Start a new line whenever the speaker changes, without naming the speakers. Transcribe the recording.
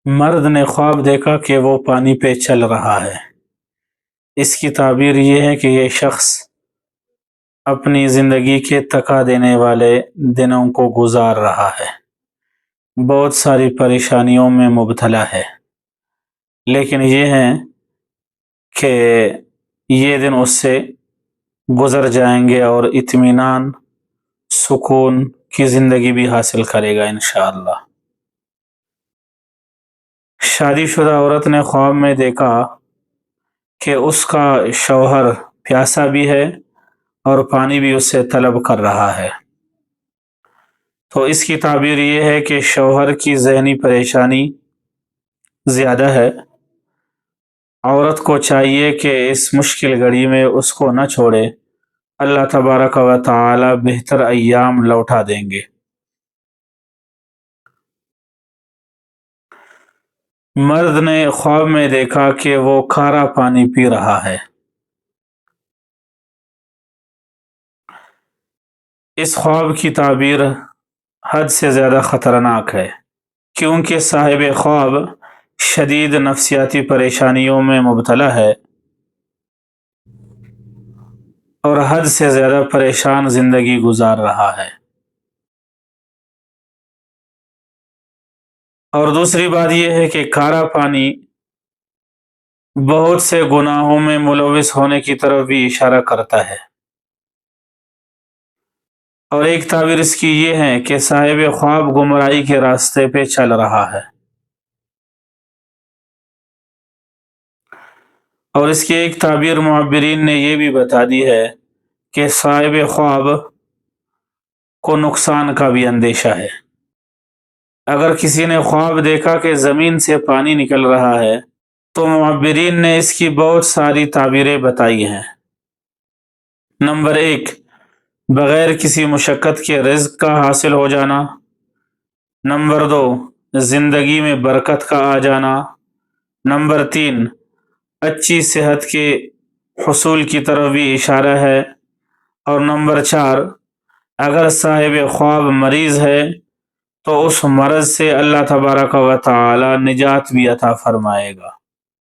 مرد نے خواب دیکھا کہ وہ پانی پہ چل رہا ہے۔ اس کی تعبیر یہ ہے کہ یہ شخص اپنی زندگی کے تکا دینے والے دنوں کو گزار رہا ہے، بہت ساری پریشانیوں میں مبتلا ہے، لیکن یہ ہے کہ یہ دن اس سے گزر جائیں گے اور اطمینان، سکون کی زندگی بھی حاصل کرے گا انشاءاللہ۔ شادی شدہ عورت نے خواب میں دیکھا کہ اس کا شوہر پیاسا بھی ہے اور پانی بھی اس سے طلب کر رہا ہے، تو اس کی تعبیر یہ ہے کہ شوہر کی ذہنی پریشانی زیادہ ہے۔ عورت کو چاہیے کہ اس مشکل گھڑی میں اس کو نہ چھوڑے، اللہ تبارک و تعالی بہتر ایام لوٹا دیں گے۔ مرد نے خواب میں دیکھا کہ وہ کھارا پانی پی رہا ہے۔ اس خواب کی تعبیر حد سے زیادہ خطرناک ہے، کیونکہ صاحب خواب شدید نفسیاتی پریشانیوں میں مبتلا ہے اور حد سے زیادہ پریشان زندگی گزار رہا ہے۔ اور دوسری بات یہ ہے کہ کھارا پانی بہت سے گناہوں میں ملوث ہونے کی طرف بھی اشارہ کرتا ہے۔ اور ایک تعبیر اس کی یہ ہے کہ صاحب خواب گمراہی کے راستے پہ چل رہا ہے۔ اور اس کی ایک تعبیر معبرین نے یہ بھی بتا دی ہے کہ صاحب خواب کو نقصان کا بھی اندیشہ ہے۔ اگر کسی نے خواب دیکھا کہ زمین سے پانی نکل رہا ہے تو معبرین نے اس کی بہت ساری تعبیریں بتائی ہیں۔ نمبر 1، بغیر کسی مشقت کے رزق کا حاصل ہو جانا۔ نمبر 2، زندگی میں برکت کا آ جانا۔ نمبر 3، اچھی صحت کے حصول کی طرف بھی اشارہ ہے۔ اور نمبر 4، اگر صاحب خواب مریض ہے تو اس مرض سے اللہ تبارک و تعالی نجات بھی عطا فرمائے گا۔